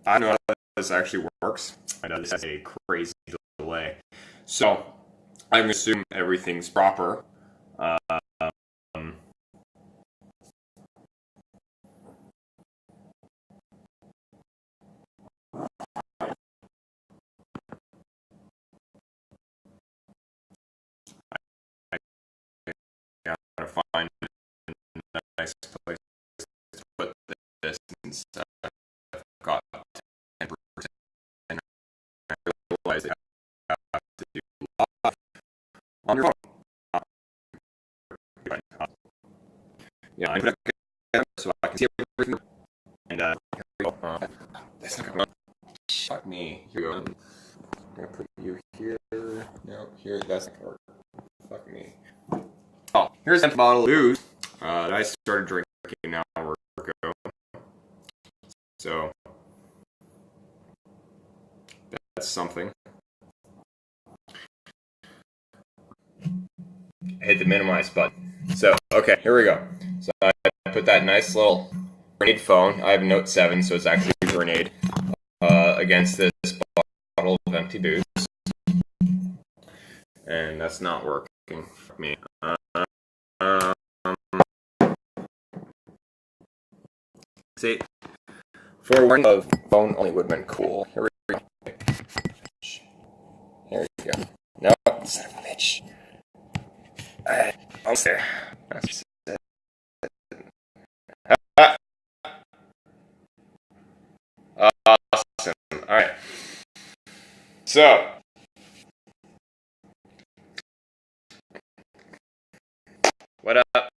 I know how this actually works. I know this has a crazy delay. So I'm going to assume everything's proper. Um, I gotta find a nice place to put this since I've got 10%. And I realize I have to do live on your phone. Yeah, I'm gonna get so I can see everything. And here we go. That's not gonna fuck me. Here we go. I'm gonna put you here. No, here. That's not gonna work. Fuck me. Oh, here's a bottle of booze that I started drinking an hour ago. So that's something. I hit the minimize button. So okay, here we go. So I put that nice little grenade phone. I have a Note 7, so it's actually a grenade against this bottle of empty booze, and that's not working for me. Um, see, for one of phone only would have been cool. Here we go. Here we go. No, son of a bitch. I'm there. That's it. Ah, awesome. All right. So, what up?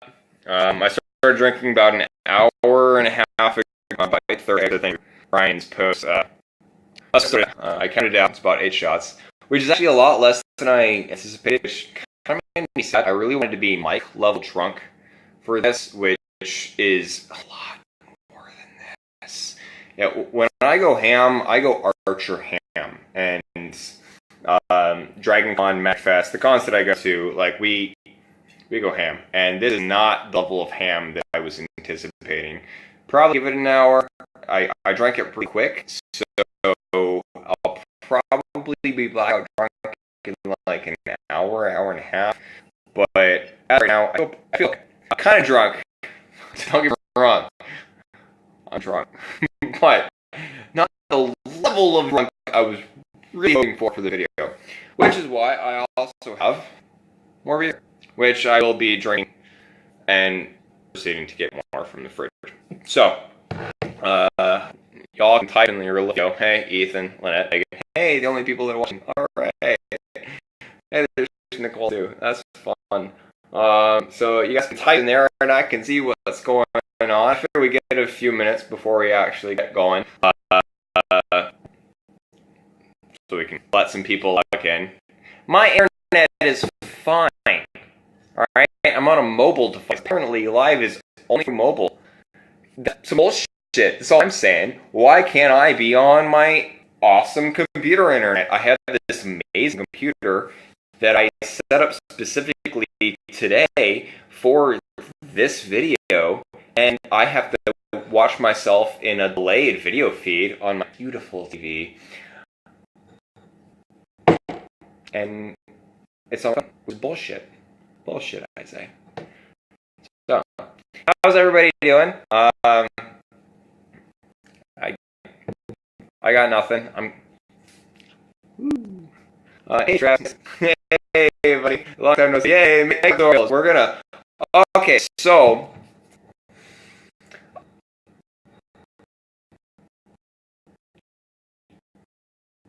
I started drinking about an hour and a half ago. By 30, I think Ryan's post. I counted out. It's about 8 shots, which is actually a lot less than I anticipated. Which kind of made me sad. I really wanted to be Mike level drunk for this, which is a lot more than this. Yeah, when I go ham, I go Archer ham, and Dragon Con, MacFest, the cons that I go to, like we go ham, and this is not the level of ham that I was anticipating. Probably give it an hour. I drank it pretty quick, so I'll probably be blackout drunk in like an hour and a half. But as right now, I feel kind of drunk. Don't get me wrong, I'm drunk, but not the level of drunk I was really hoping for the video. Which is why I also have more beer, which I will be drinking and proceeding to get more from the fridge. So, y'all can type in your video. Hey, Ethan, Lynette, Megan. Hey, the only people that are watching. All right. Hey, there's Nicole too. That's fun. So you guys can type in there, and I can see what's going on. I figure we get a few minutes before we actually get going, so we can let some people back in. My internet is fine. All right, I'm on a mobile device. Apparently, live is only for mobile. That's some bullshit. That's all I'm saying. Why can't I be on my awesome computer internet? I have this amazing computer that I set up specifically today for this video, and I have to watch myself in a delayed video feed on my beautiful TV. And it's all bullshit. Bullshit, I say. So, how's everybody doing? I got nothing. Hey, Travis. Hey, buddy. Long time no see. Yay, make tutorials. We're gonna. Okay, so.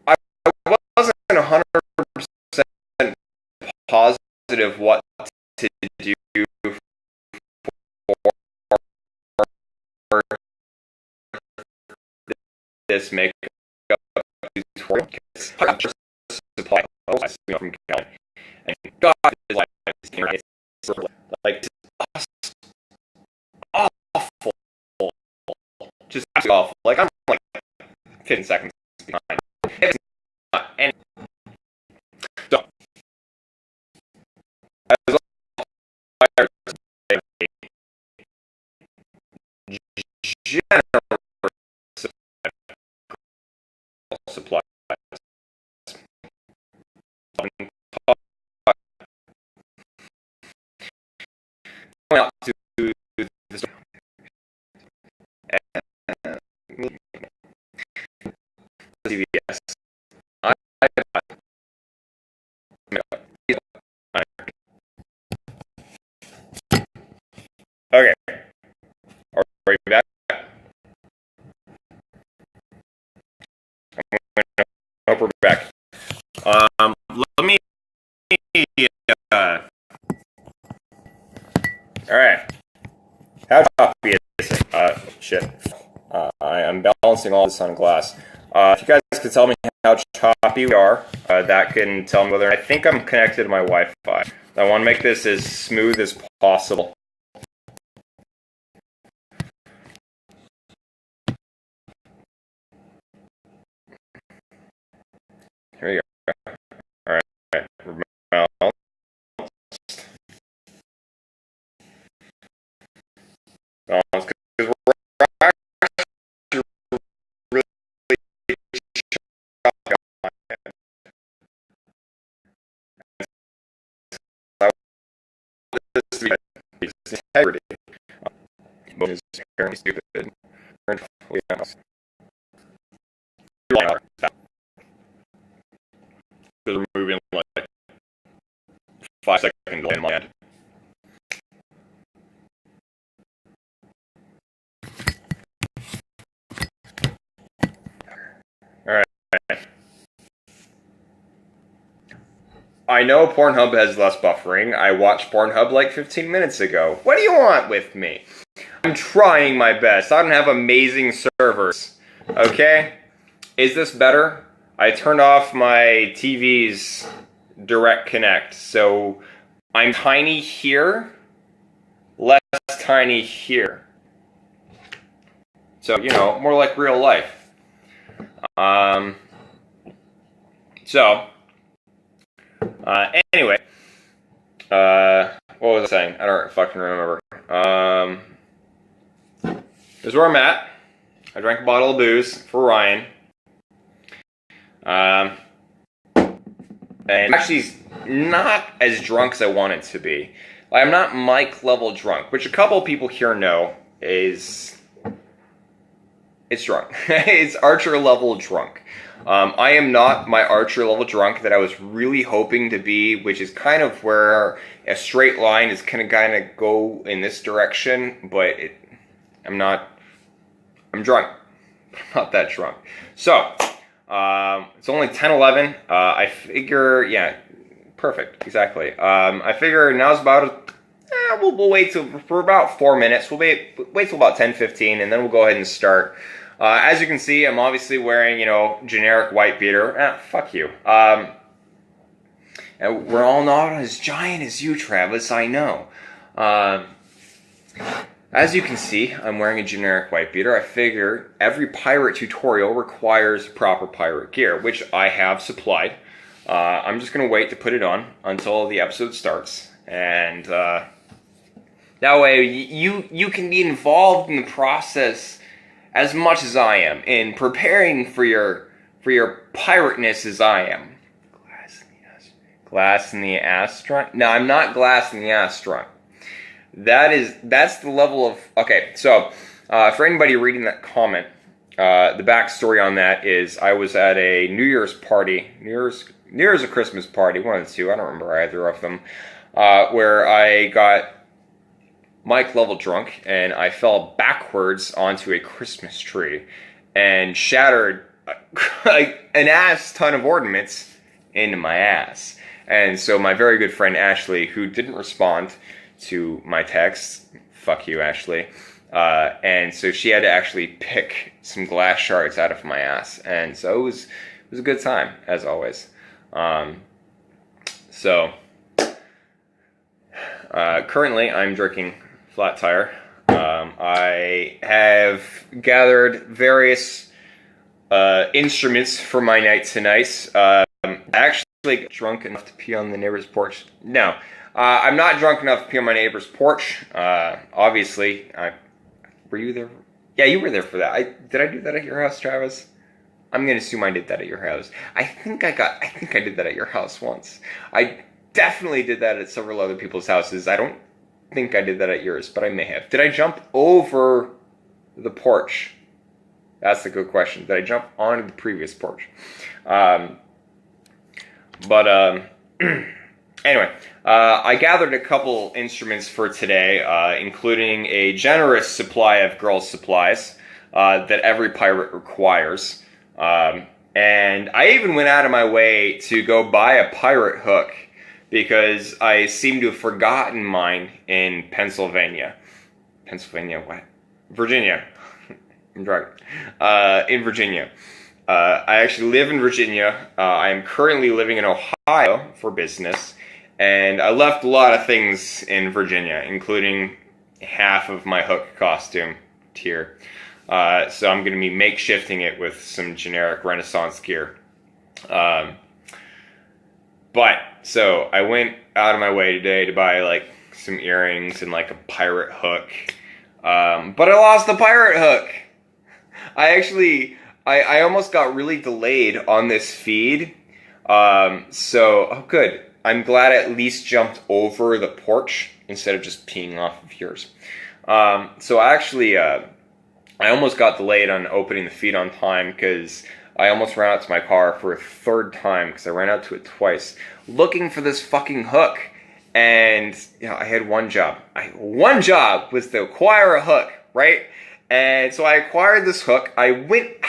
I wasn't 100% positive what to do for this makeup tutorial. Supply from Cali. And God, his life is like awful. Just absolutely awful. Like, I'm like 15 seconds behind. It's not any. So, as general out to the store. CVS. Okay. Are we back? I hope we're back. Let me. All right. How choppy is it? Shit. I am balancing all this on glass. If you guys could tell me how choppy we are, that can tell me whether I think I'm connected to my Wi-Fi. I want to make this as smooth as possible. Here you go. All right. Balance, because we're actually really choppy. I want this to be integrity. Is apparently stupid. Because we're moving like 5 seconds in my head. Alright. I know Pornhub has less buffering. I watched Pornhub like 15 minutes ago. What do you want with me? I'm trying my best. I don't have amazing servers. Okay? Is this better? I turned off my TV's direct connect, so I'm tiny here, less tiny here. So, you know, more like real life. Anyway, what was I saying? I don't fucking remember. This is where I'm at. I drank a bottle of booze for Ryan. And actually not as drunk as I wanted to be. Like, I'm not Mike level drunk, which a couple of people here know is it's drunk. It's Archer level drunk. I am not my Archer level drunk that I was really hoping to be, which is kind of where a straight line is kind of go in this direction, but I'm not. I'm drunk. I'm not that drunk. So, it's only 10:11. I figure, yeah, perfect, exactly. I figure now's about we'll wait for about 4 minutes. We'll wait till about 10:15, and then we'll go ahead and start. As you can see, I'm obviously wearing, you know, generic white beater. Fuck you. And we're all not as giant as you, Travis, I know. As you can see, I'm wearing a generic white beater. I figure every pirate tutorial requires proper pirate gear, which I have supplied. I'm just going to wait to put it on until the episode starts. And that way you can be involved in the process as much as I am in preparing for your pirateness as I am. Glass in the ass drunk? No, I'm not glass in the ass drunk. That's the level of... Okay, so for anybody reading that comment, the backstory on that is I was at a New Year's party, New Year's or Christmas party, one of the two, I don't remember either of them, where I got Mike level drunk and I fell backwards onto a Christmas tree and shattered an ass ton of ornaments into my ass. And so my very good friend Ashley, who didn't respond to my text, fuck you, Ashley, and so she had to actually pick some glass shards out of my ass, and so it was a good time, as always. Currently I'm drinking Flat Tire. I have gathered various instruments for my night tonight. Actually drunk enough to pee on the neighbor's porch. No, I'm not drunk enough to pee on my neighbor's porch. Obviously, were you there? Yeah, you were there for that. Did I do that at your house, Travis? I'm gonna assume I did that at your house. I think I did that at your house once. I definitely did that at several other people's houses. I don't think I did that at yours, but I may have. Did I jump over the porch? That's the good question. Did I jump onto the previous porch? Anyway, I gathered a couple instruments for today, including a generous supply of girls' supplies that every pirate requires. And I even went out of my way to go buy a pirate hook because I seem to have forgotten mine in Pennsylvania. Pennsylvania, what? Virginia. I'm drunk. In Virginia. I actually live in Virginia. I am currently living in Ohio for business. And I left a lot of things in Virginia, including half of my hook costume here. So I'm going to be makeshifting it with some generic Renaissance gear. So I went out of my way today to buy like some earrings and like a pirate hook. But I lost the pirate hook. I almost got really delayed on this feed. Oh good. I'm glad I at least jumped over the porch instead of just peeing off of yours. I almost got delayed on opening the feed on time because I almost ran out to my car for a third time because I ran out to it twice looking for this fucking hook. And I had one job. One job was to acquire a hook, right? And so I acquired this hook. I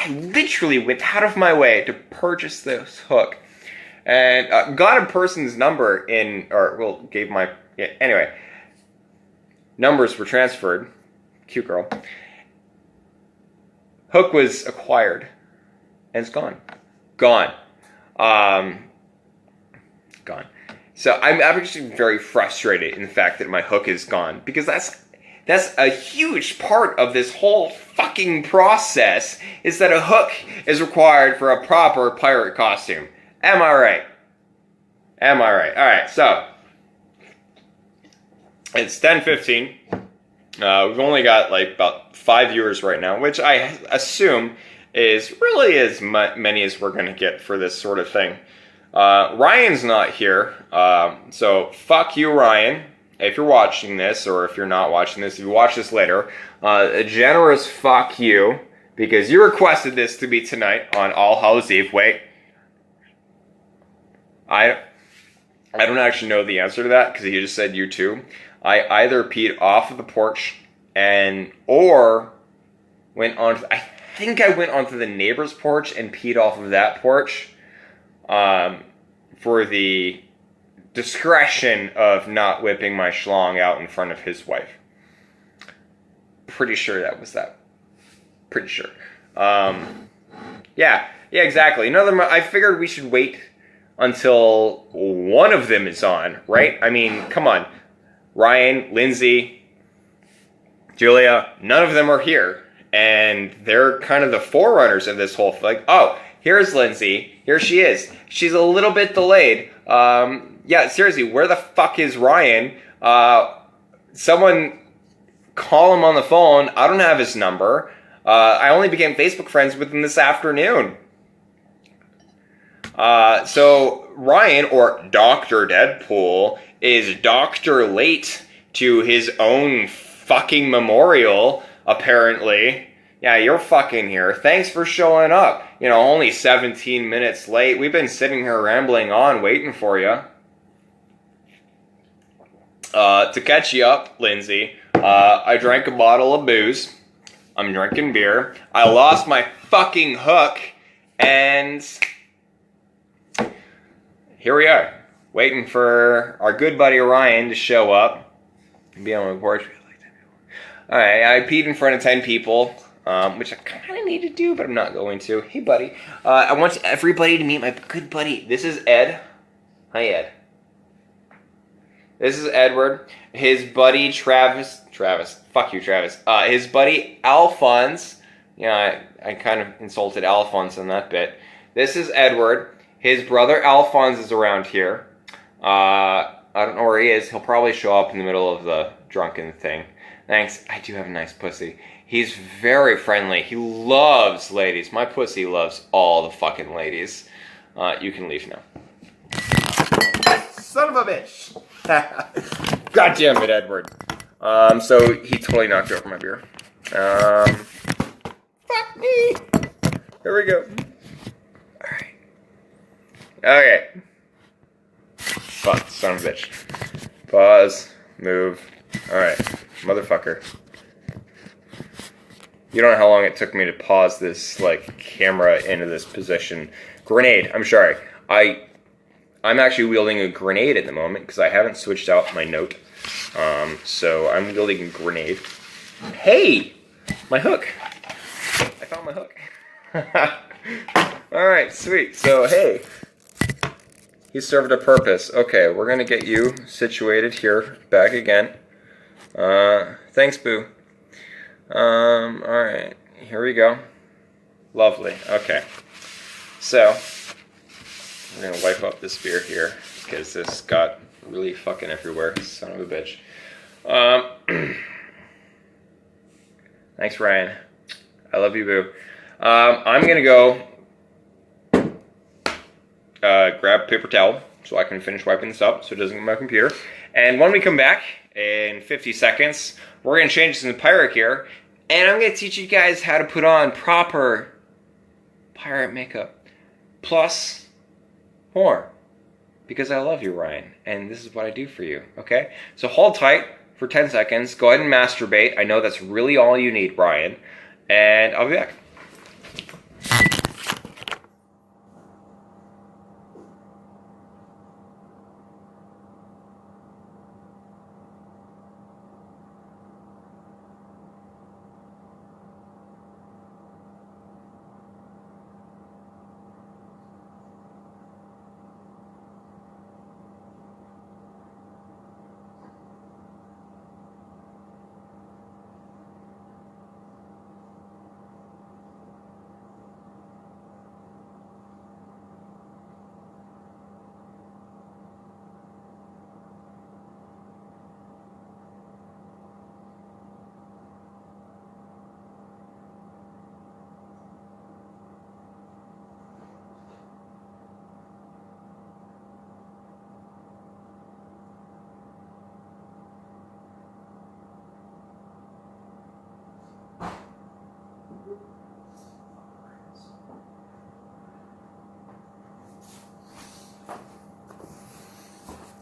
literally went out of my way to purchase this hook. And got a person's number anyway. Numbers were transferred. Cute girl. Hook was acquired. And it's gone. Gone. So I'm actually very frustrated in the fact that my hook is gone. Because that's a huge part of this whole fucking process, is that a hook is required for a proper pirate costume. Am I right? Alright, so it's 10:15. We've only got like about 5 viewers right now, which I assume is really as many as we're going to get for this sort of thing. Ryan's not here, so fuck you, Ryan. If you're watching this, or if you're not watching this, if you watch this later, a generous fuck you, because you requested this to be tonight on All Hallows Eve. Wait. I don't actually know the answer to that, because he just said you too. I either peed off of the porch or went on. I think I went onto the neighbor's porch and peed off of that porch for the discretion of not whipping my schlong out in front of his wife. Pretty sure that was that. Pretty sure. Yeah, exactly. I figured we should wait until one of them is on, right? I mean, come on. Ryan, Lindsay, Julia, none of them are here. And they're kind of the forerunners of this whole thing. Like, oh, here's Lindsay. Here she is. She's a little bit delayed. Yeah, seriously, where the fuck is Ryan? Someone call him on the phone. I don't have his number. I only became Facebook friends with him this afternoon. So Ryan, or Dr. Deadpool, is Dr. Late to his own fucking memorial, apparently. Yeah, you're fucking here. Thanks for showing up. Only 17 minutes late. We've been sitting here rambling on, waiting for you. To catch you up, Lindsay, I drank a bottle of booze. I'm drinking beer. I lost my fucking hook, and here we are, waiting for our good buddy Ryan to show up and be on my porch. Alright, I peed in front of 10 people, which I kind of need to do, but I'm not going to. Hey, buddy. I want everybody to meet my good buddy. This is Ed. Hi, Ed. This is Edward. His buddy Travis. Fuck you, Travis. His buddy Alphonse. Yeah, I kind of insulted Alphonse in that bit. This is Edward. His brother Alphonse is around here. I don't know where he is. He'll probably show up in the middle of the drunken thing. Thanks. I do have a nice pussy. He's very friendly. He loves ladies. My pussy loves all the fucking ladies. You can leave now. Son of a bitch. God damn it, Edward. So he totally knocked over my beer. Fuck me. Here we go. Alright. Okay. Fuck, son of a bitch. Pause. Move. Alright. Motherfucker. You don't know how long it took me to pause this, like, camera into this position. Grenade. I'm sorry. I'm actually wielding a grenade at the moment because I haven't switched out my note. So I'm wielding a grenade. Hey! My hook. I found my hook. Alright, sweet. So, hey. He served a purpose. Okay, we're going to get you situated here. Back again. Thanks, Boo. Alright. Here we go. Lovely. Okay. So, we're going to wipe up this beer here because this got really fucking everywhere. Son of a bitch. Thanks, Ryan. I love you, Boo. I'm going to go grab paper towel so I can finish wiping this up so it doesn't get my computer. And when we come back in 50 seconds, we're going to change this into pirate gear. And I'm going to teach you guys how to put on proper pirate makeup. Plus more. Because I love you, Ryan. And this is what I do for you. Okay? So hold tight for 10 seconds. Go ahead and masturbate. I know that's really all you need, Ryan. And I'll be back.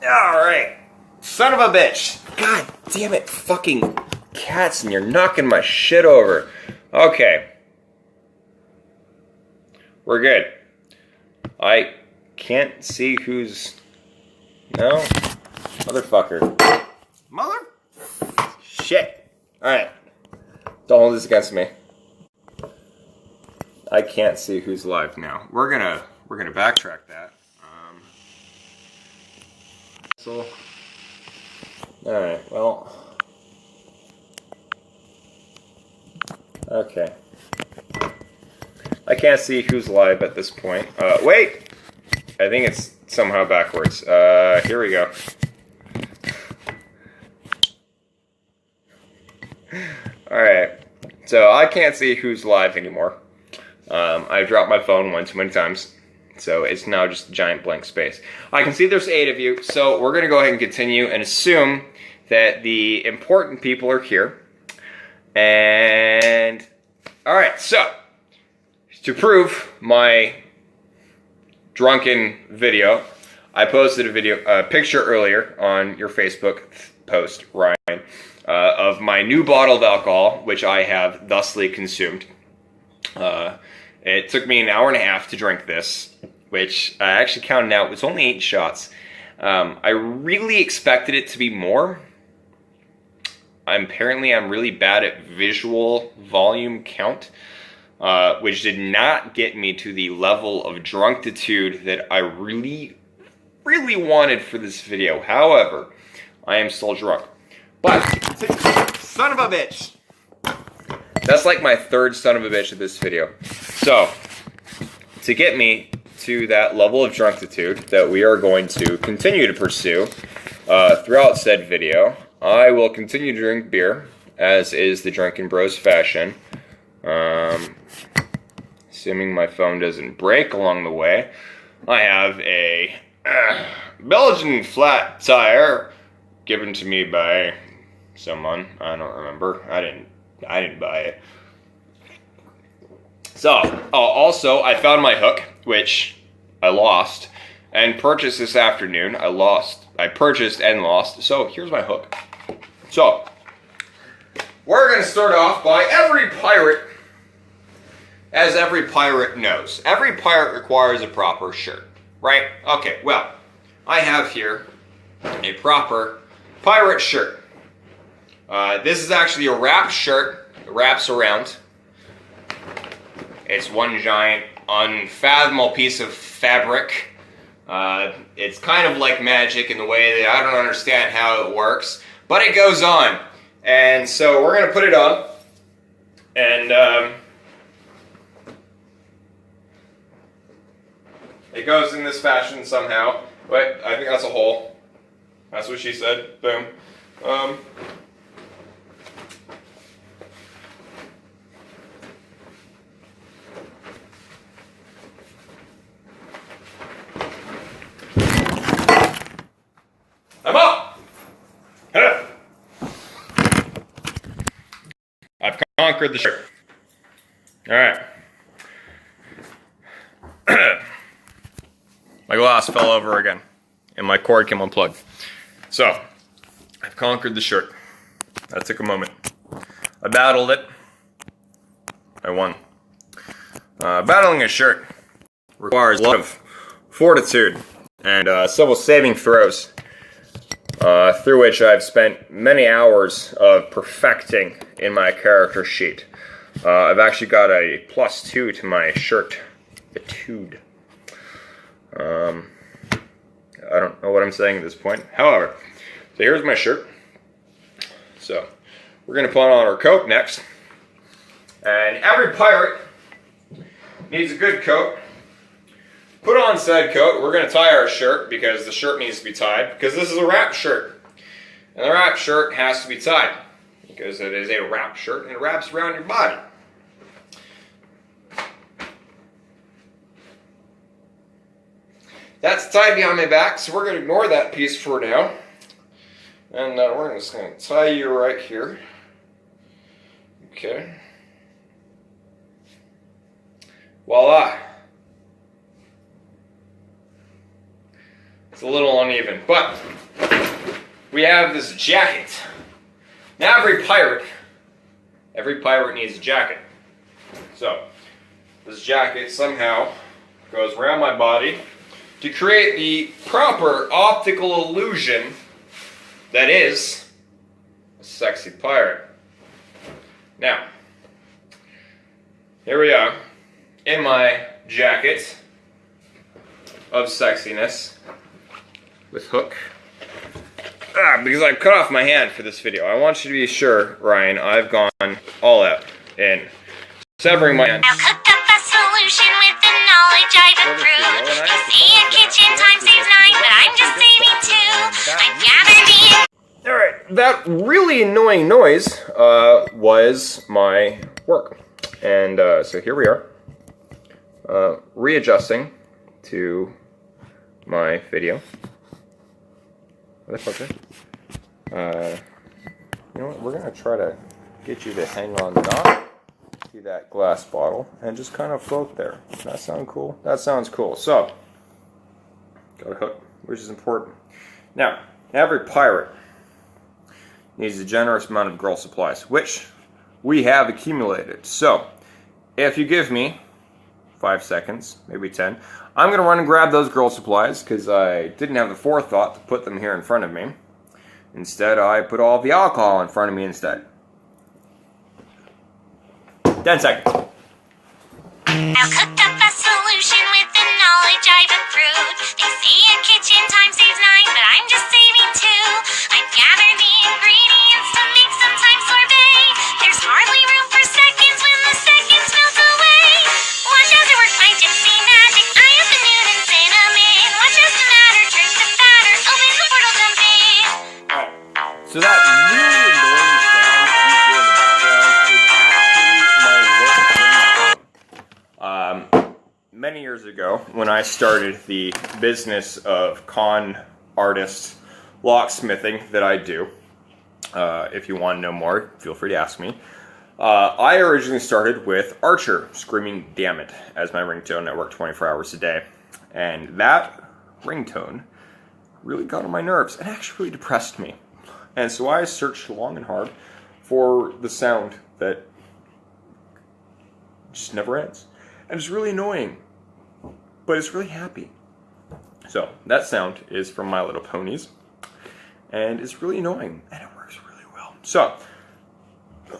Alright. Son of a bitch. God damn it, fucking cats, and you're knocking my shit over. Okay. We're good. I can't see who's... No? Motherfucker. Mother... Shit. Alright. Don't hold this against me. I can't see who's live now. We're gonna backtrack that. So, alright, well, okay. I can't see who's live at this point. Wait! I think it's somehow backwards. Here we go. Alright, so I can't see who's live anymore. I've dropped my phone one too many times. So it's now just a giant blank space. I can see there's 8 of you, so we're going to go ahead and continue and assume that the important people are here. And, alright, so, to prove my drunken video, I posted a picture earlier on your Facebook post, Ryan, of my new bottle of alcohol, which I have thusly consumed. It took me an hour and a half to drink this, which I actually counted out. It was only 8 shots. I really expected it to be more. Apparently, I'm really bad at visual volume count, which did not get me to the level of drunkitude that I really wanted for this video. However, I am still drunk. But, son of a bitch! That's like my 3rd son of a bitch of this video. So, to get me to that level of drunkitude that we are going to continue to pursue throughout said video, I will continue to drink beer, as is the Drunken Bros fashion. Assuming my phone doesn't break along the way. I have a Belgian flat tire given to me by someone. I don't remember. I didn't buy it. So, also, I found my hook, which I lost, and purchased this afternoon. I purchased and lost. So, here's my hook. So, we're going to start off by every pirate, as every pirate knows. Every pirate requires a proper shirt, right? Okay, well, I have here a proper pirate shirt. This is actually a wrap shirt. It wraps around. It's one giant, unfathomable piece of fabric. It's kind of like magic in the way that I don't understand how it works, but it goes on. And so we're going to put it on, and it goes in this fashion somehow. But I think that's a hole. That's what she said. Boom. I'm up! I've conquered the shirt. Alright. My glass fell over again, and my cord came unplugged. So, I've conquered the shirt. That took a moment. I battled it. I won. Battling a shirt requires a lot of fortitude and several saving throws, through which I've spent many hours of perfecting in my character sheet. I've actually got a +2 to my shirt etude. I don't know what I'm saying at this point. However, so here's my shirt. So, we're going to put on our coat next. And every pirate needs a good coat. Put on said coat. We're going to tie our shirt because the shirt needs to be tied. Because this is a wrap shirt. And the wrap shirt has to be tied. Because it is a wrap shirt and it wraps around your body. That's tied behind my back, so we're going to ignore that piece for now. And we're just going to tie you right here. Okay. Voila. It's a little uneven, but we have this jacket. Now every pirate needs a jacket. So, this jacket somehow goes around my body to create the proper optical illusion that is a sexy pirate. Now, here we are in my jacket of sexiness with hook. Because I cut off my hand for this video. I want you to be sure, Ryan, I've gone all out in severing my hand. I've cooked up a solution with the knowledge I've improved. They say a kitchen time saves 9, but I'm just saving 2. I'd gather the... Alright, that really annoying noise was my work. And so here we are, readjusting to my video. What the fuck? You know what, we're going to try to get you to hang on not to that glass bottle and just kind of float there. Does that sound cool? That sounds cool. So, got a hook, which is important. Now, every pirate needs a generous amount of girl supplies, which we have accumulated. So, if you give me 5 seconds, maybe 10, I'm going to run and grab those girl supplies because I didn't have the forethought to put them here in front of me. Instead, I put all the alcohol in front of me instead. 10 seconds. I've cooked up a solution with the knowledge I've improved. They say a kitchen time saves 9, but I'm just saving 2. I'd gather the ingredients to make some time sorbet. There's hardly room for seconds when the seconds melt away. Watch as I work my gypsy magic. I am the noon and cinnamon. Watch as the matter turns to batter. Open the portal, jump in. So that really annoying sound you hear in the background is actually my work. Many years ago, when I started the business of con artist locksmithing that I do, If you want to know more, feel free to ask me. I originally started with Archer screaming "damn it" as my ringtone. I work 24 hours a day. And that ringtone really got on my nerves and actually really depressed me. And so I searched long and hard for the sound that just never ends. And it's really annoying, but it's really happy. So that sound is from My Little Ponies, and it's really annoying, and it works really well. So,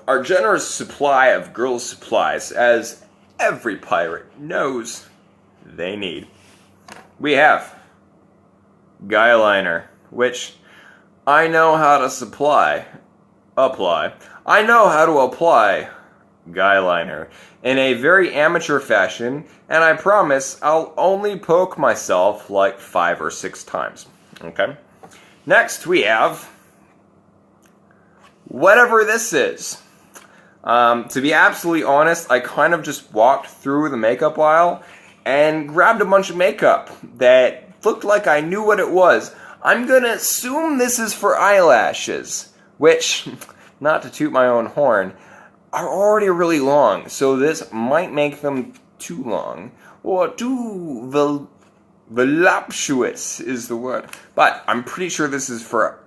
our generous supply of girls' supplies, as every pirate knows they need. We have Guyliner, which I know how to apply. I know how to apply Guyliner in a very amateur fashion, and I promise I'll only poke myself like 5 or 6 times. Okay? Next we have whatever this is. To be absolutely honest, I kind of just walked through the makeup aisle and grabbed a bunch of makeup that looked like I knew what it was. I'm gonna assume this is for eyelashes, which, not to toot my own horn, are already really long, so this might make them too long, or too voluptuous is the word. But I'm pretty sure this is for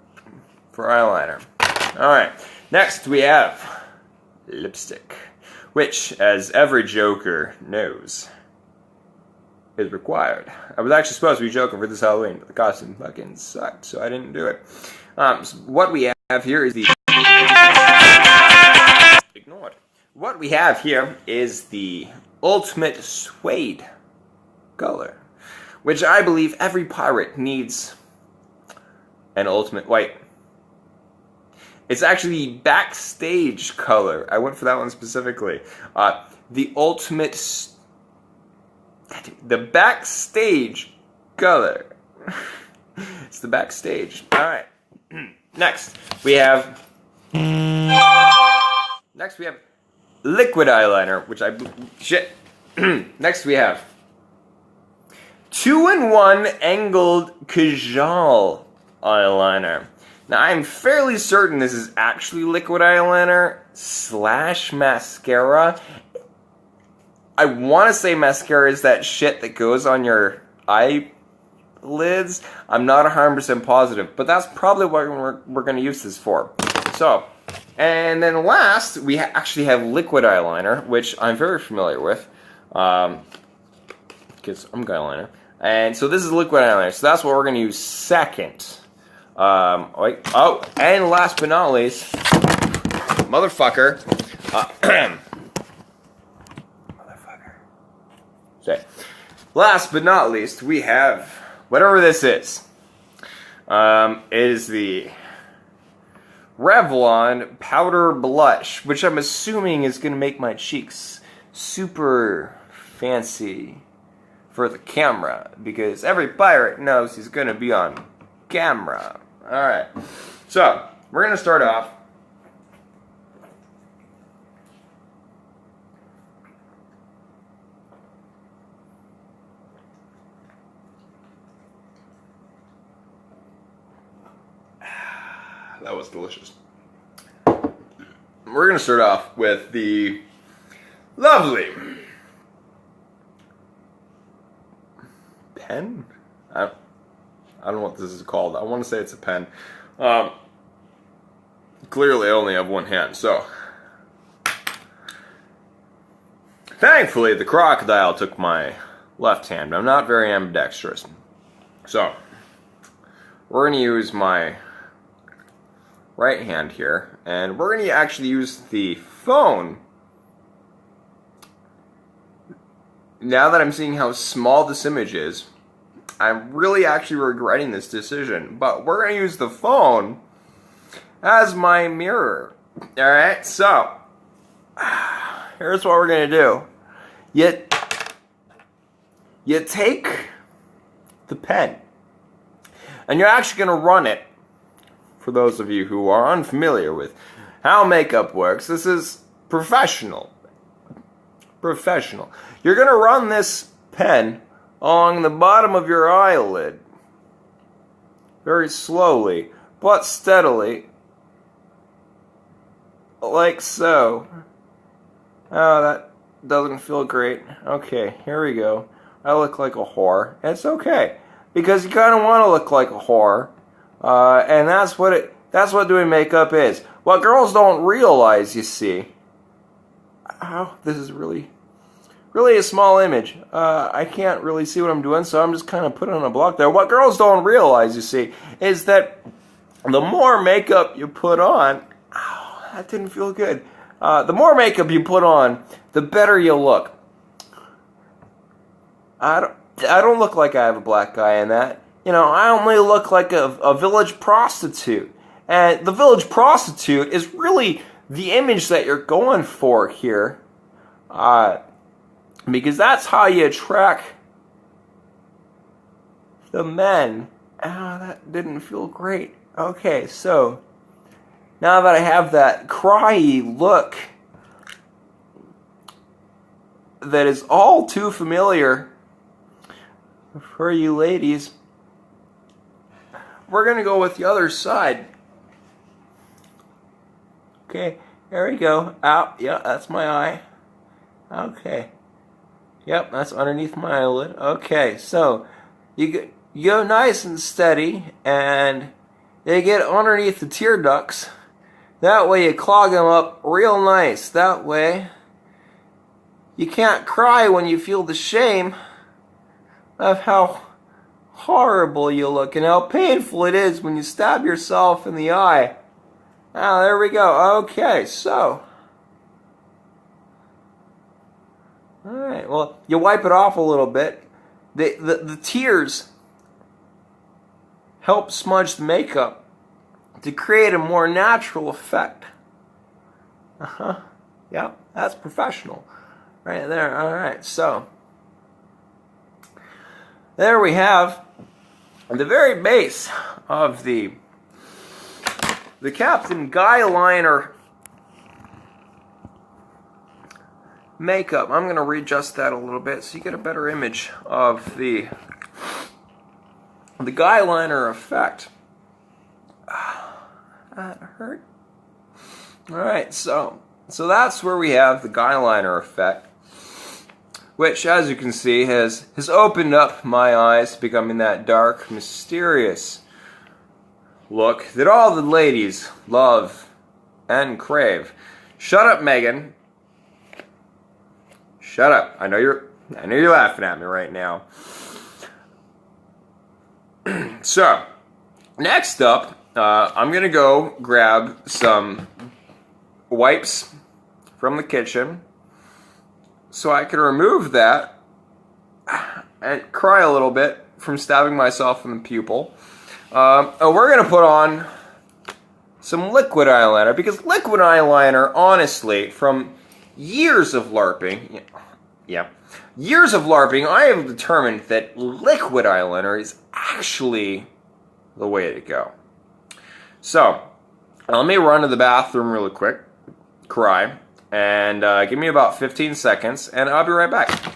eyeliner. Alright, next we have lipstick, which, as every joker knows, is required. I was actually supposed to be joking for this Halloween, but the costume fucking sucked, so I didn't do it. So what we have here is the... Ignored. What we have here is the ultimate suede color, which I believe every pirate needs an ultimate... Wait. It's actually the backstage color. I went for that one specifically. The ultimate... The backstage color. It's the backstage. Alright. Next, we have... Next we have liquid eyeliner, which shit. Next we have 2-in-1 angled Kajal eyeliner. Now I'm fairly certain this is actually liquid eyeliner / mascara. I want to say mascara is that shit that goes on your eyelids. I'm not 100% positive, but that's probably what we're going to use this for. So, and then last, we actually have liquid eyeliner, which I'm very familiar with, because I'm Guyliner. And so this is liquid eyeliner, so that's what we're going to use second. And last but not least, motherfucker. Last but not least, we have whatever this is. It is the Revlon Powder Blush, which I'm assuming is going to make my cheeks super fancy for the camera, because every pirate knows he's going to be on camera. Alright, so we're going to start off. That was delicious. We're going to start off with the lovely pen? I don't know what this is called. I want to say it's a pen. Clearly I only have one hand, so thankfully the crocodile took my left hand. I'm not very ambidextrous. So we're going to use my right hand here, and we're going to actually use the phone. Now that I'm seeing how small this image is, I'm really actually regretting this decision, but we're going to use the phone as my mirror. Alright, so here's what we're going to do. You take the pen, and you're actually going to run it. For those of you who are unfamiliar with how makeup works, this is professional. Professional. You're going to run this pen along the bottom of your eyelid. Very slowly, but steadily. like so. Oh, that doesn't feel great. Okay, here we go. I look like a whore. It's okay, because you kind of want to look like a whore, and that's what doing makeup is. What girls don't realize, you see. Oh, this is really a small image. I can't really see what I'm doing, so I'm just kind of putting on a block there. What girls don't realize, you see, is that the more makeup you put on, ow, that didn't feel good. The more makeup you put on, the better you look. I don't look like I have a black eye in that. You know, I only look like a village prostitute. And the village prostitute is really the image that you're going for here. Because that's how you attract the men. Oh, that didn't feel great. Okay, so now that I have that cryy look that is all too familiar for you ladies, we're going to go with the other side. Okay, there we go. Out. Yeah, that's my eye. Okay. Yep, that's underneath my eyelid. Okay, so you go nice and steady, and they get underneath the tear ducts. That way you clog them up real nice. That way you can't cry when you feel the shame of how horrible you look and how painful it is when you stab yourself in the eye. Ah, there we go. Okay, so. Alright, well, you wipe it off a little bit. The tears help smudge the makeup to create a more natural effect. Yeah, that's professional. Right there. Alright, so. There we have the very base of the Captain Guyliner makeup. I'm going to readjust that a little bit so you get a better image of the Guyliner effect. That hurt. Alright, so that's where we have the Guyliner effect, which, as you can see, has opened up my eyes, becoming that dark, mysterious look that all the ladies love and crave. Shut up, Megan. Shut up. I know you're laughing at me right now. So, next up, I'm gonna go grab some wipes from the kitchen so I can remove that and cry a little bit from stabbing myself in the pupil. And we're going to put on some liquid eyeliner, because liquid eyeliner, honestly, from years of LARPing, years of LARPing, I have determined that liquid eyeliner is actually the way to go. So, let me run to the bathroom really quick, cry, and give me about 15 seconds, and I'll be right back.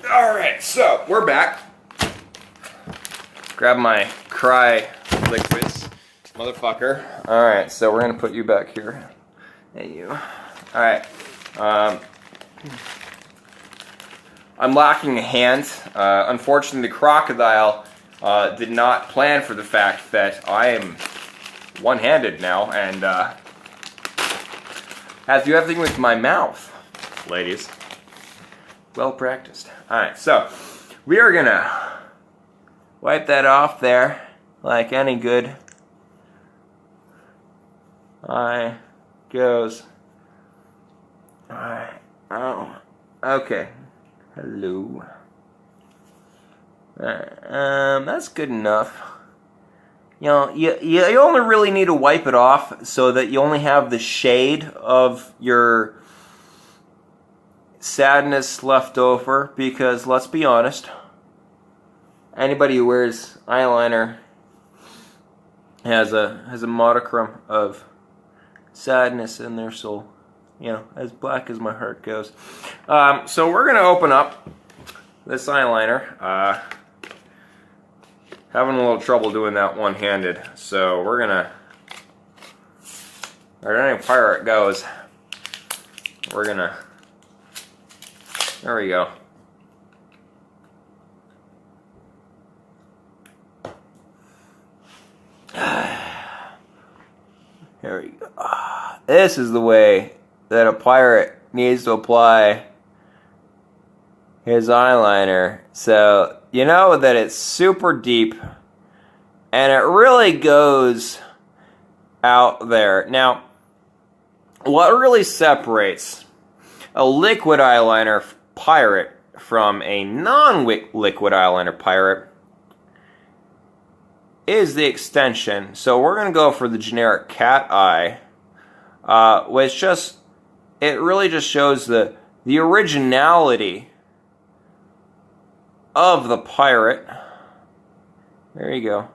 Alright, so we're back. Grab my cry liquids, motherfucker. Alright, so we're gonna put you back here. And you. Alright. I'm lacking a hand. Unfortunately, the crocodile did not plan for the fact that I am one-handed now and have to do everything with my mouth, ladies. Well practiced. Alright, so we are gonna wipe that off there like any good eye goes. Alright. Oh. Okay. Hello. Alright. That's good enough. You know, you only really need to wipe it off so that you only have the shade of your sadness left over, because let's be honest, anybody who wears eyeliner has a modicum of sadness in their soul. You know, as black as my heart goes. So we're going to open up this eyeliner. Having a little trouble doing that one-handed. So we're going to, or any pirate goes, we're going to, there we go. Here we go. This is the way that a pirate needs to apply his eyeliner. So you know that it's super deep and it really goes out there. Now, what really separates a liquid eyeliner pirate from a non-liquid eyeliner pirate is the extension. So we're going to go for the generic cat eye, which just, it really just shows the originality of the pirate. There you go.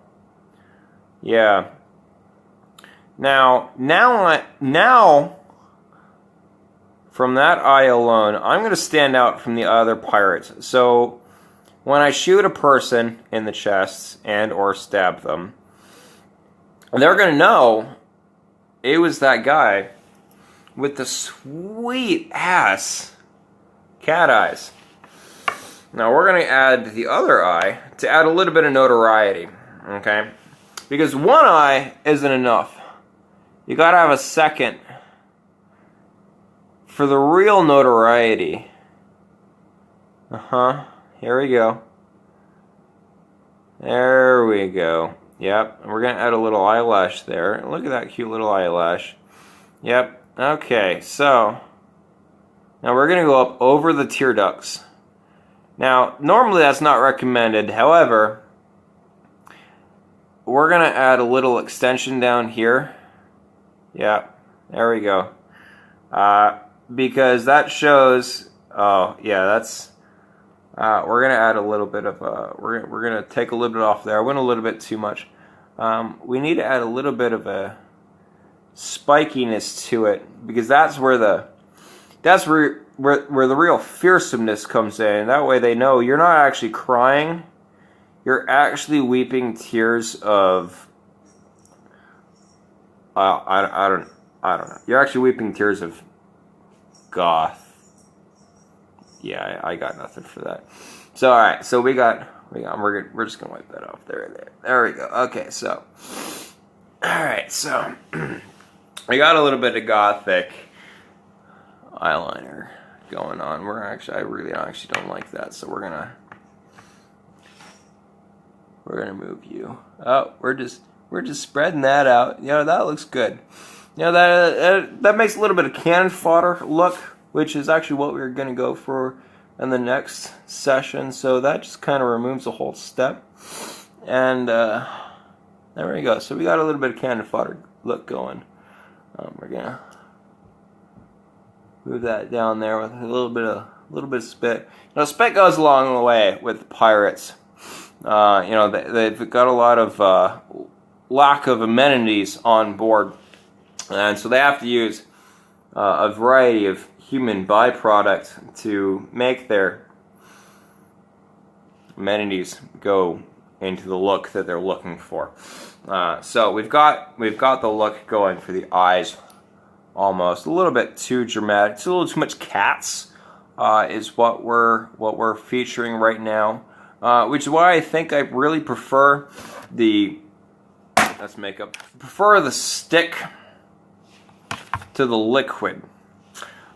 Yeah. Now from that eye alone, I'm going to stand out from the other pirates. So when I shoot a person in the chest and or stab them, they're going to know it was that guy with the sweet ass cat eyes. Now we're going to add the other eye to add a little bit of notoriety, okay? Because one eye isn't enough. You got to have a second for the real notoriety. Here we go. There we go. Yep. And we're going to add a little eyelash there. Look at that cute little eyelash. Yep. Okay. So now we're going to go up over the tear ducts. Now, normally that's not recommended. However, we're going to add a little extension down here. Yep. There we go. Because that shows, oh yeah, that's, we're going to add a little bit of, we're going to take a little bit off there. I went a little bit too much. We need to add a little bit of a spikiness to it, because that's where the, where the real fearsomeness comes in. That way they know you're not actually crying, you're actually weeping tears of, I don't know. You're actually weeping tears of goth. Yeah, I got nothing for that. So, all right. So we're just gonna wipe that off. There we go. Okay. So, all right. So we got a little bit of gothic eyeliner going on. I really actually don't like that. So we're gonna move you. Oh, we're just spreading that out. You know, that looks good. You know, that makes a little bit of cannon fodder look, which is actually what we're going to go for in the next session. So that just kind of removes a whole step. And there we go. So we got a little bit of cannon fodder look going. We're going to move that down there with a little bit of spit. You know, spit goes a long way with pirates. You know, they've got a lot of lack of amenities on board. And so they have to use a variety of human byproduct to make their amenities go into the look that they're looking for. So we've got the look going for the eyes, almost a little bit too dramatic. It's a little too much cats is what we're featuring right now, which is why I think I really prefer the stick to the liquid.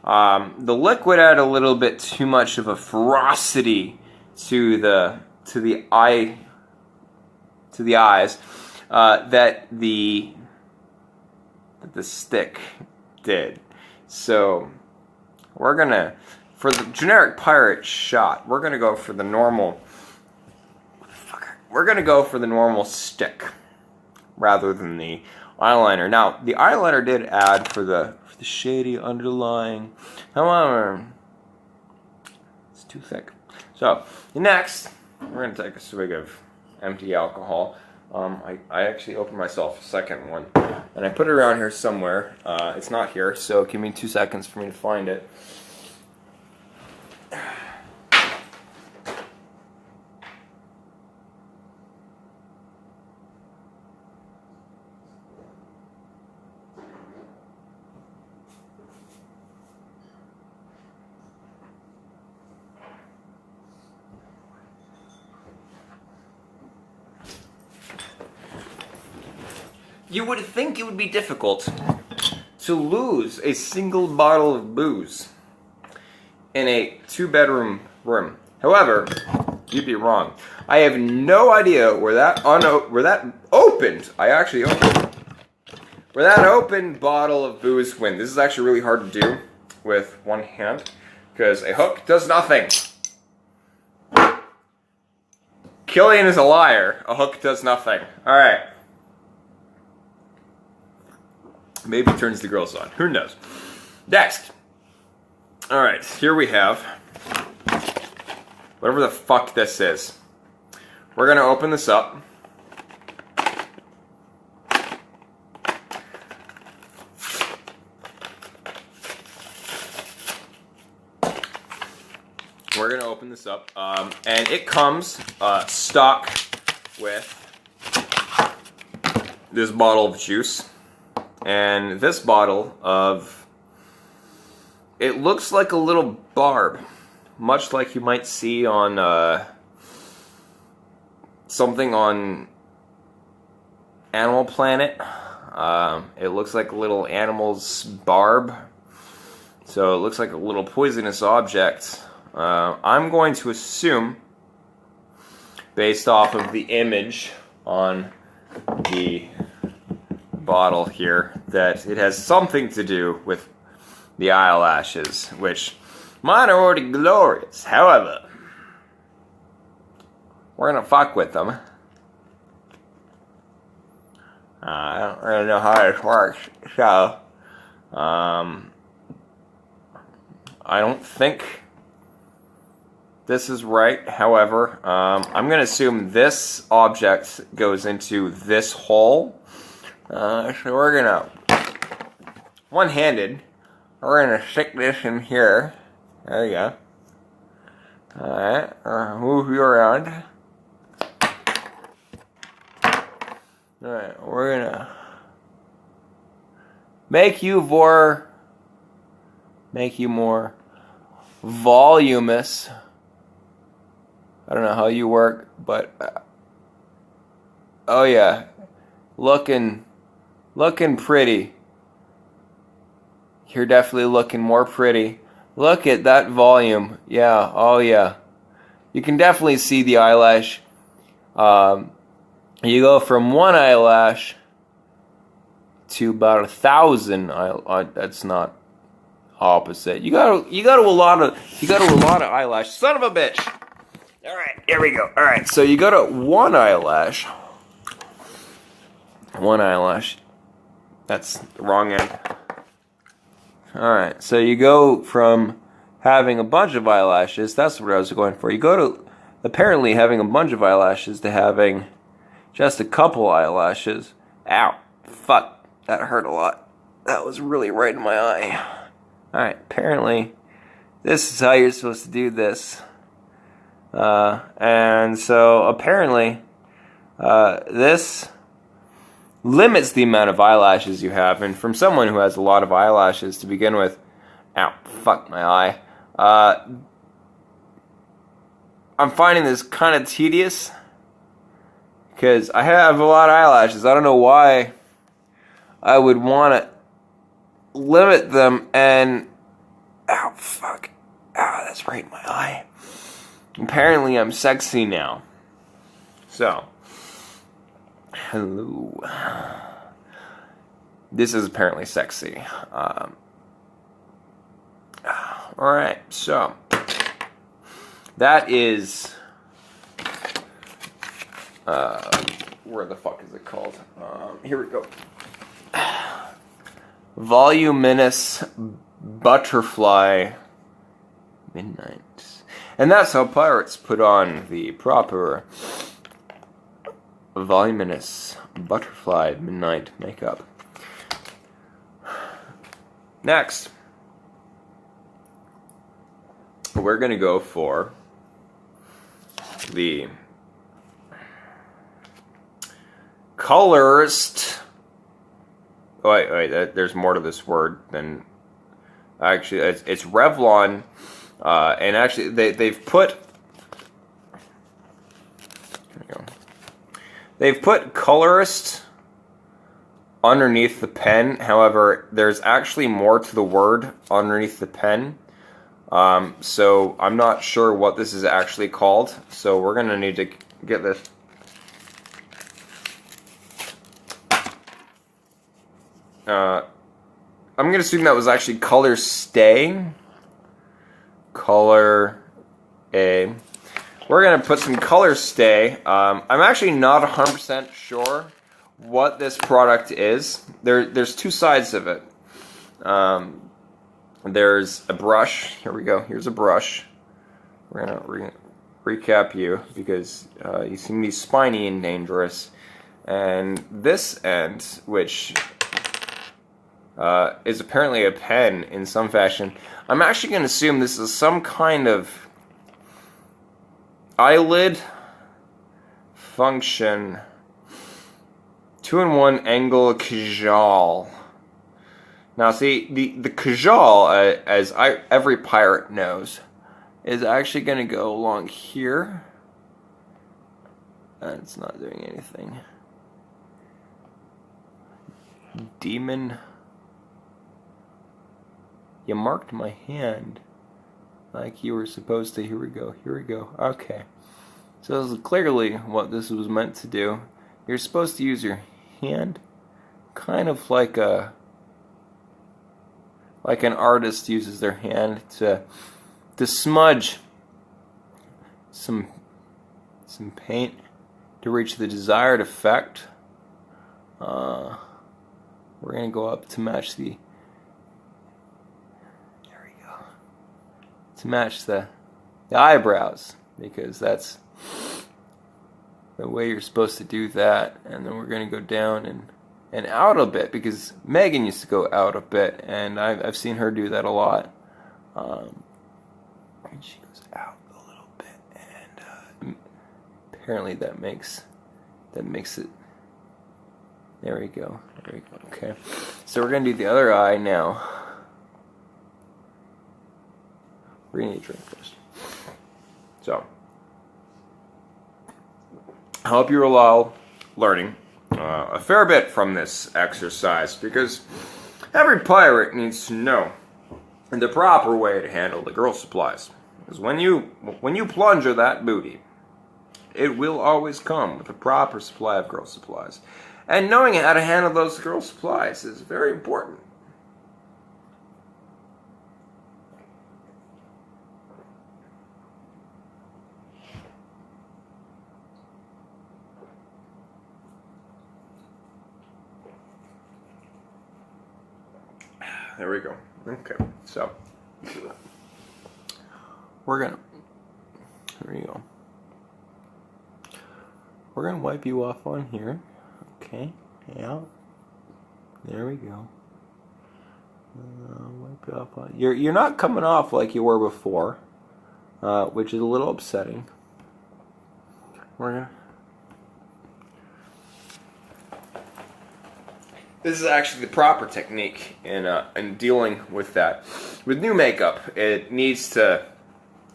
The liquid had a little bit too much of a ferocity to the eyes that the stick did. So we're gonna, for the generic pirate shot, we're gonna go for the normal. We're gonna go for the normal stick rather than the eyeliner. Now, the eyeliner did add for the shady underlying. However, it's too thick. So, next, we're going to take a swig of empty alcohol. I actually opened myself a second one and I put it around here somewhere. It's not here, so give me 2 seconds for me to find it. You would think it would be difficult to lose a single bottle of booze in a 2-bedroom room. However, you'd be wrong. I have no idea where that opened. I actually opened. Where that opened bottle of booze went. This is actually really hard to do with one hand because a hook does nothing. Killian is a liar. A hook does nothing. All right. Maybe turns the girls on. Who knows? Next. Alright, here we have whatever the fuck this is. We're going to open this up. We're going to open this up. And it comes stock with this bottle of juice. And this bottle of, it looks like a little barb, much like you might see on something on Animal Planet. It looks like a little animal's barb, so it looks like a little poisonous object. I'm going to assume, based off of the image on the bottle here, that it has something to do with the eyelashes, which mine are already glorious. However, we're gonna fuck with them. I don't really know how this works, so I don't think this is right. However, I'm gonna assume this object goes into this hole. So we're gonna, one-handed, we're gonna stick this in here. There you go. Alright, move you around. Alright, we're gonna make you more voluminous. I don't know how you work, but oh yeah, looking pretty. You're definitely looking more pretty. Look at that volume. Yeah, oh yeah. You can definitely see the eyelash. You go from one eyelash to about 1,000. That's not opposite. You got a lot of eyelash. Son of a bitch. All right, here we go. All right, so you go to one eyelash. One eyelash. That's the wrong end. Alright, so you go from having a bunch of eyelashes, that's what I was going for. You go to apparently having a bunch of eyelashes to having just a couple eyelashes. Ow. Fuck. That hurt a lot. That was really right in my eye. Alright, apparently this is how you're supposed to do this. And so apparently this limits the amount of eyelashes you have, and from someone who has a lot of eyelashes to begin with, ow, fuck my eye, I'm finding this kind of tedious, because I have a lot of eyelashes. I don't know why I would want to limit them, and, ow, fuck, ow, that's right in my eye. Apparently I'm sexy now, so, hello. This is apparently sexy. Alright, so that is where the fuck is it called? Here we go. Voluminous Butterfly Midnight. And that's how pirates put on the proper voluminous Butterfly Midnight makeup. Next, we're going to go for the colorist. Oh, wait, there's more to this word than actually. It's Revlon, and actually they've put. There we go. They've put colorist underneath the pen. However, there's actually more to the word underneath the pen. So I'm not sure what this is actually called. So we're gonna need to get this. I'm gonna assume that was actually color stay. Color A. We're gonna put some color stay. I'm actually not 100% sure what this product is. There's two sides of it. There's a brush. Here we go. Here's a brush. We're gonna recap you because you seem to be spiny and dangerous. And this end, which is apparently a pen in some fashion. I'm actually going to assume this is some kind of eyelid function 2-in-1 angle kajal. Now see, the kajal, as every pirate knows, is actually going to go along here. And it's not doing anything. Demon. You marked my hand like you were supposed to. Here we go. Here we go. Okay. So this is clearly what this was meant to do. You're supposed to use your hand kind of like an artist uses their hand to smudge some paint to reach the desired effect. We're going to go up to match the eyebrows, because that's the way you're supposed to do that. And then we're going to go down and out a bit, because Megan used to go out a bit, and I've seen her do that a lot. And she goes out a little bit, and apparently that makes it. There we go. There we go. Okay, so we're going to do the other eye now. We're going to need a drink first. So, I hope you're all learning a fair bit from this exercise, because every pirate needs to know the proper way to handle the girl supplies. Because when you plunger that booty, it will always come with a proper supply of girl supplies. And knowing how to handle those girl supplies is very important. There we go. Okay, so we're gonna. There you go. We're gonna wipe you off on here. Okay. Yeah. There we go. Wipe you off on. You're not coming off like you were before, which is a little upsetting. We're gonna. This is actually the proper technique in dealing with that. With new makeup, it needs to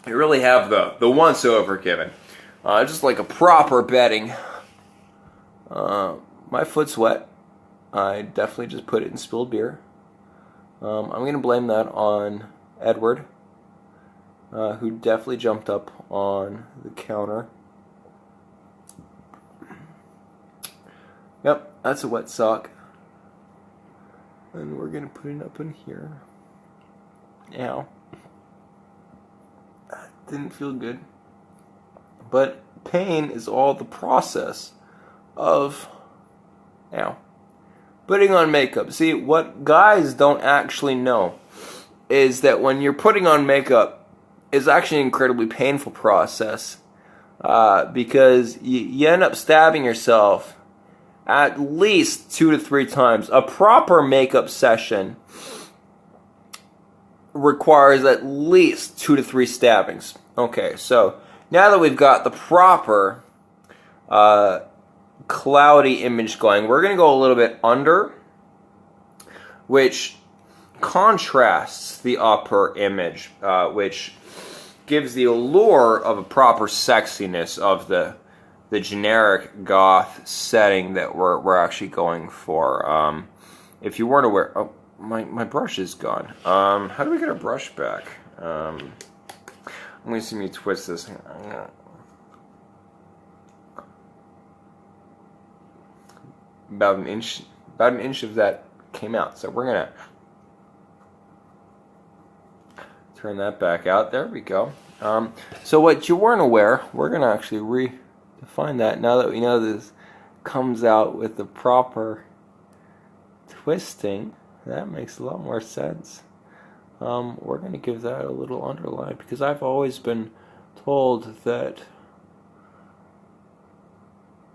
really have the once-over given. Just like a proper bedding. My foot's wet. I definitely just put it in spilled beer. I'm going to blame that on Edward, who definitely jumped up on the counter. Yep, that's a wet sock. And we're going to put it up in here. Ow. Didn't feel good. But pain is all the process of putting on makeup. See, what guys don't actually know is that when you're putting on makeup, it's actually an incredibly painful process, because you end up stabbing yourself at least 2 to 3 times. A proper makeup session requires at least 2 to 3 stabbings. Okay, so now that we've got the proper cloudy image going, we're going to go a little bit under, which contrasts the upper image, which gives the allure of a proper sexiness of the generic goth setting that we're actually going for. If you weren't aware, oh, my brush is gone. How do we get our brush back? Let me see me twist this. About an inch of that came out. So we're gonna turn that back out. There we go. So what you weren't aware, we're gonna actually redefine that now that we know this comes out with the proper twisting. That makes a lot more sense. We're gonna give that a little underline because I've always been told that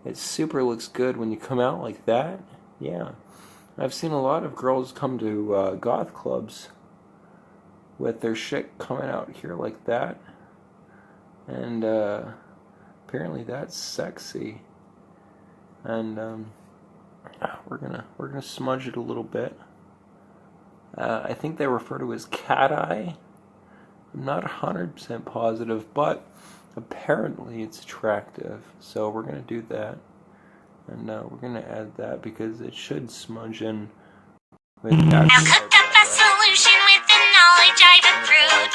it super looks good when you come out like that. Yeah, I've seen a lot of girls come to goth clubs with their shit coming out here like that, and apparently that's sexy. And we're gonna smudge it a little bit. I think they refer to it as cat eye. I'm not 100% positive, but apparently it's attractive. So we're gonna do that, and we're gonna add that because it should smudge in with that. Now cooked up a solution with the knowledge I've accrued.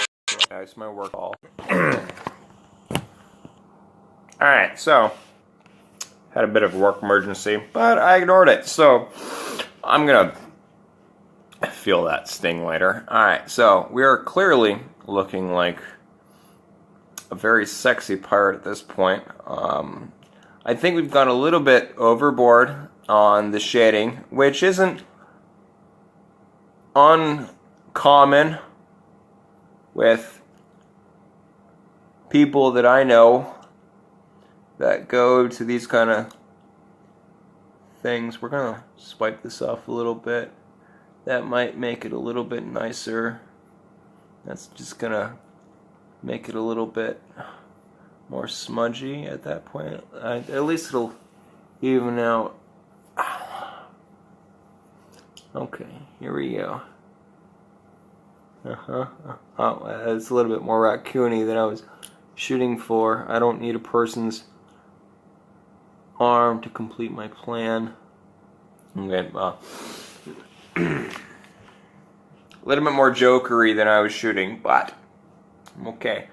That's my work all. Alright, so had a bit of a work emergency, but I ignored it. So I'm gonna feel that sting later. Alright, so we are clearly looking like a very sexy pirate at this point. I think we've gone a little bit overboard on the shading, which isn't uncommon with people that I know that go to these kind of things. We're gonna swipe this off a little bit. That might make it a little bit nicer. That's just gonna make it a little bit more smudgy at that point. At least it'll even out. Okay, here we go. Oh, it's a little bit more raccoony than I was shooting for. I don't need a person's arm to complete my plan. Okay, a little bit more jokery than I was shooting, but okay.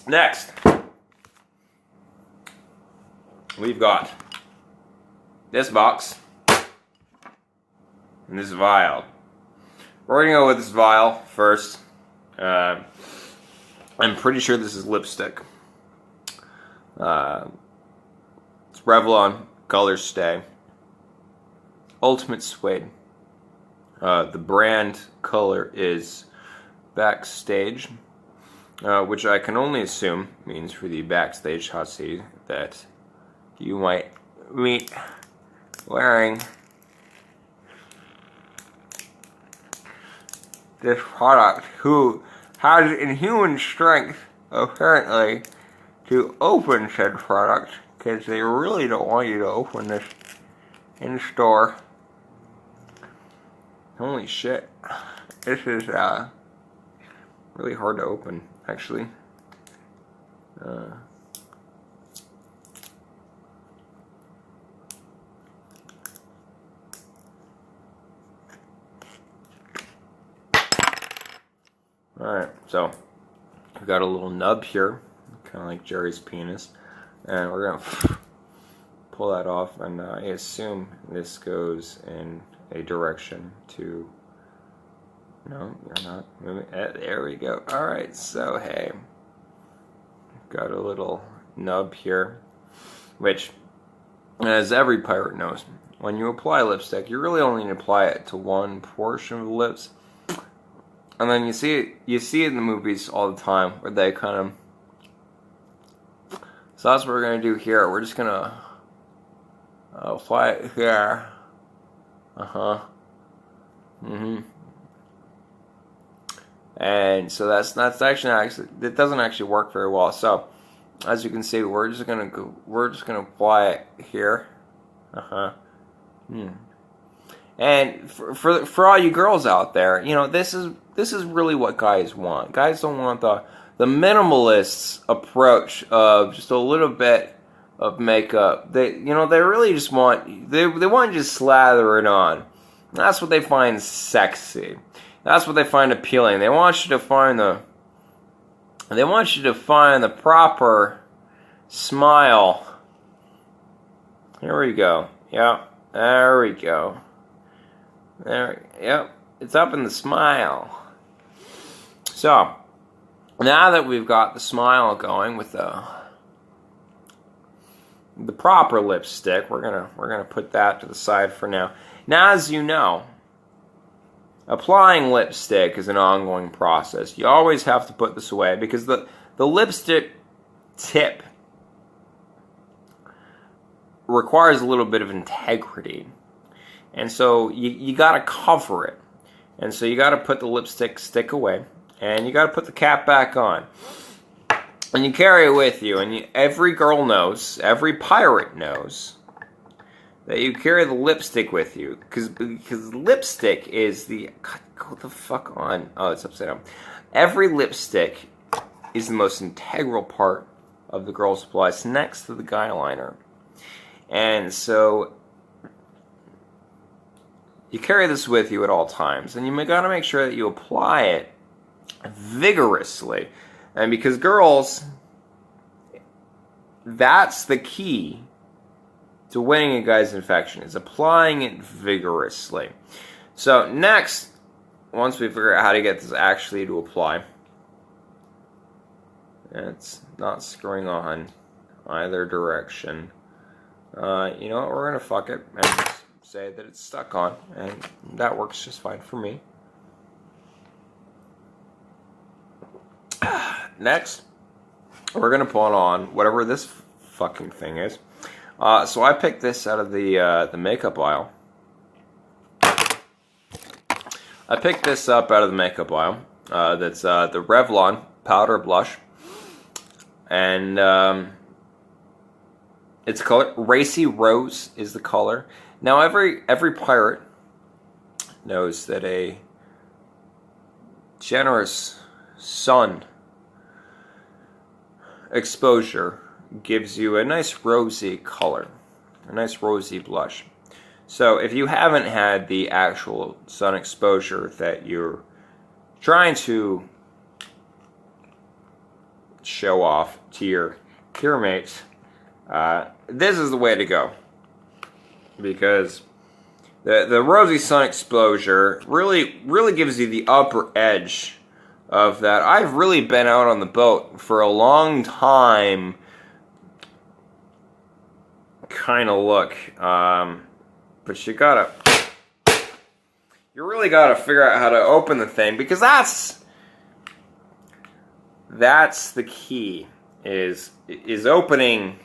Next, we've got this box and this vial. We're gonna go with this vial first. I'm pretty sure this is lipstick. It's Revlon Color Stay Ultimate Suede. The brand color is Backstage, which I can only assume means for the backstage hot seat that you might meet wearing this product, who has inhuman strength apparently to open said product, because they really don't want you to open this in store. Holy shit, this is really hard to open, actually. Alright, so we've got a little nub here, kind of like Jerry's penis, and we're going to pull that off, and I assume this goes in a direction to... No, you're not moving. There we go. Alright, so hey, got a little nub here, which, as every pirate knows, when you apply lipstick, you really only need to apply it to one portion of the lips. And then you see it in the movies all the time, where they kind of... So that's what we're going to do here. We're just going to apply it here. And so that's actually it doesn't actually work very well. So as you can see, we're just gonna apply it here. And for all you girls out there, you know, this is really what guys want. Guys don't want the minimalist approach of just a little bit of makeup. They really just want they want you to slather it on. That's what they find sexy. That's what they find appealing. They want you to find the proper smile. Here we go. Yeah, there we go. There, yep, it's up in the smile. So now that we've got the smile going with the proper lipstick, we're gonna put that to the side for now. Now, as you know, applying lipstick is an ongoing process. You always have to put this away because the lipstick tip requires a little bit of integrity. And so you got to cover it. And so you got to put the lipstick stick away. And you got to put the cap back on. And you carry it with you. And every girl knows, every pirate knows, that you carry the lipstick with you. Because lipstick is the... God, go the fuck on. Oh, it's upside down. Every lipstick is the most integral part of the girl supply. It's next to the guyliner. And so you carry this with you at all times, and you got to make sure that you apply it vigorously. And because girls, that's the key to winning a guy's affection, is applying it vigorously. So next, once we figure out how to get this actually to apply, it's not screwing on either direction. You know what, we're gonna fuck it and just say that it's stuck on, and that works just fine for me. Next, we're gonna put on whatever this fucking thing is. So I picked this out of the makeup aisle. I picked this up out of the makeup aisle. That's the Revlon powder blush, and it's color Racy Rose is the color. Now every pirate knows that a generous sun exposure gives you a nice rosy color, a nice rosy blush. So if you haven't had the actual sun exposure that you're trying to show off to your mates, this is the way to go, because the rosy sun exposure really gives you the upper edge of that. I've really been out on the boat for a long time kind of look, but you really gotta figure out how to open the thing, because that's the key, is opening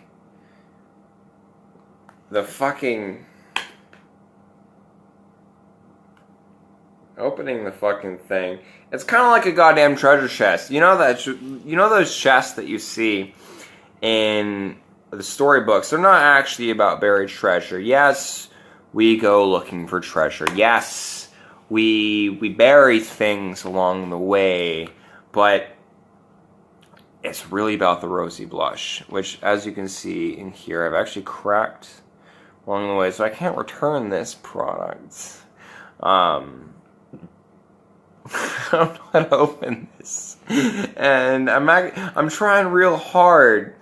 the fucking thing. It's kind of like a goddamn treasure chest. You know those chests that you see in the storybooks. They're not actually about buried treasure. Yes, we go looking for treasure. Yes, we bury things along the way, but it's really about the rosy blush, which, as you can see in here, I've actually cracked along the way, so I can't return this product. I don't know how to open this, and I'm trying real hard.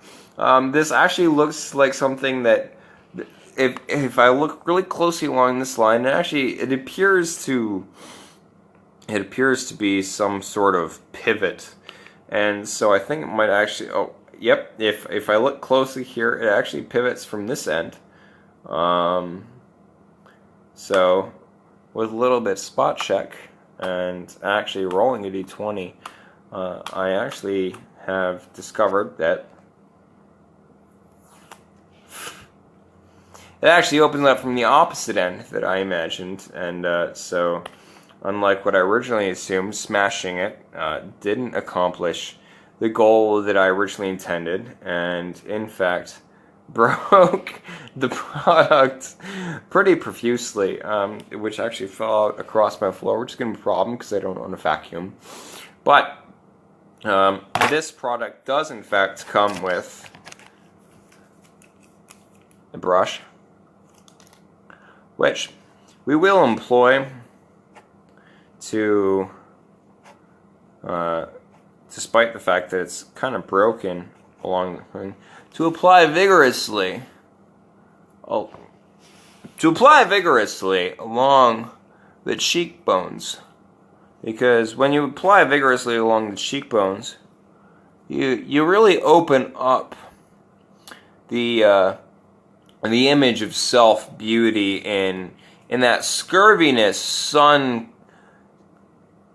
This actually looks like something that, if I look really closely along this line, it appears to be some sort of pivot, and so I think it might actually. Oh, yep. If I look closely here, it actually pivots from this end. So with a little bit spot check and actually rolling a d20, I actually have discovered that it actually opens up from the opposite end that I imagined, and so unlike what I originally assumed, smashing it didn't accomplish the goal that I originally intended, and in fact broke the product pretty profusely, which actually fell out across my floor, which is going to be a problem because I don't own a vacuum. But this product does in fact come with a brush, which we will employ to, despite the fact that it's kind of broken along the thing, to apply vigorously along the cheekbones. Because when you apply vigorously along the cheekbones, you really open up the image of self-beauty in that scurviness,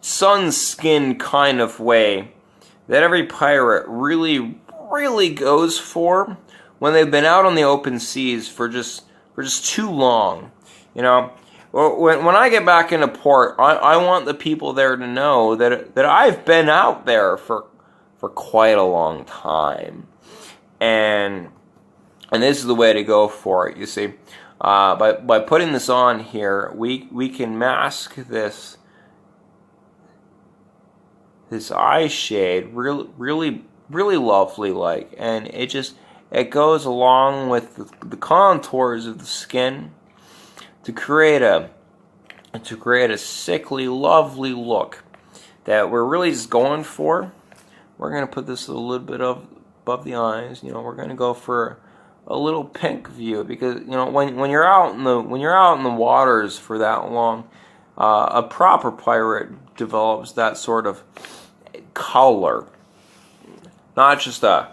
sun-skin kind of way that every pirate really goes for when they've been out on the open seas for just too long. You know, when I get back into port, I want the people there to know that I've been out there for quite a long time, and this is the way to go for it. You see, by putting this on here, we can mask this eye shade really lovely like, and it goes along with the contours of the skin to create a sickly lovely look that we're really just going for. We're going to put this a little bit above the eyes. You know, we're going to go for a little pink view, because you know when you're out in the waters for that long, a proper pirate develops that sort of color, not just an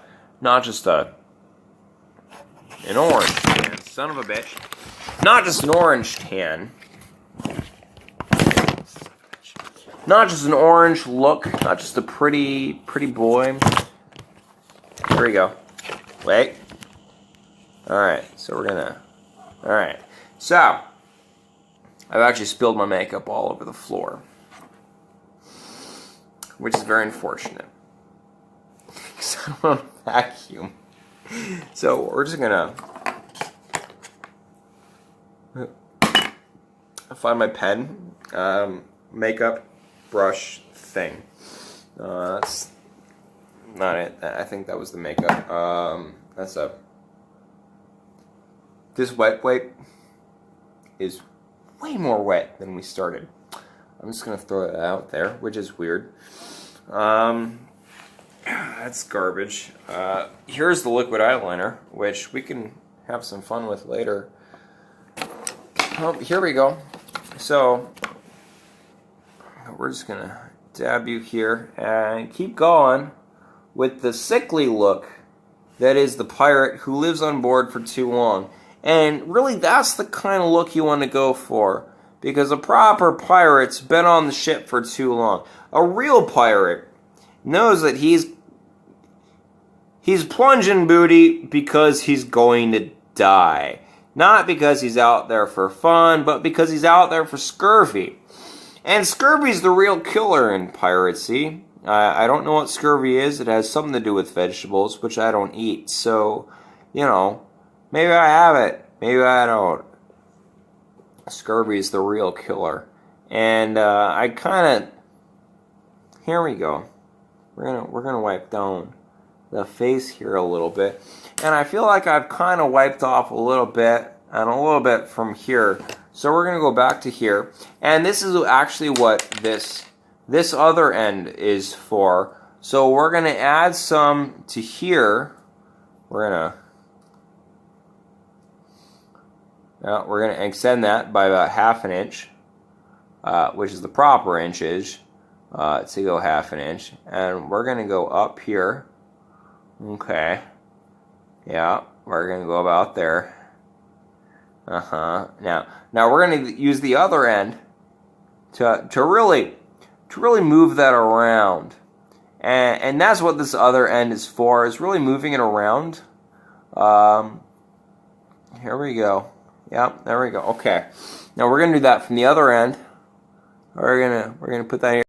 orange tan, son of a bitch, not just an orange tan, not just an orange look, not just a pretty boy. Here we go. Wait. Alright, so we're gonna... Alright, so I've actually spilled my makeup all over the floor, which is very unfortunate because I don't want to vacuum. So we're just gonna find my pen, makeup brush thing. That's not it. I think that was the makeup. That's a... This wet wipe is way more wet than we started. I'm just going to throw that out there, which is weird. That's garbage. Here's the liquid eyeliner, which we can have some fun with later. Oh, here we go. So, we're just going to dab you here and keep going with the sickly look that is the pirate who lives on board for too long. And really, that's the kind of look you want to go for, because a proper pirate's been on the ship for too long. A real pirate knows that he's plunging booty because he's going to die. Not because he's out there for fun, but because he's out there for scurvy. And scurvy's the real killer in piracy. I don't know what scurvy is. It has something to do with vegetables, which I don't eat. So, you know, maybe I have it, maybe I don't. Scurvy is the real killer. And I kind of... Here we go. We're gonna wipe down the face here a little bit. And I feel like I've kind of wiped off a little bit and a little bit from here. So we're going to go back to here. And this is actually what this other end is for. So we're going to add some to here. We're going to extend that by about ½ an inch, which is the proper inches, to go ½ an inch. And we're going to go up here. Okay. Yeah, we're going to go about there. Now we're going to use the other end to really move that around. And that's what this other end is for, is really moving it around. Here we go. Yep, there we go. Okay. Now we're going to do that from the other end. we're gonna put that here.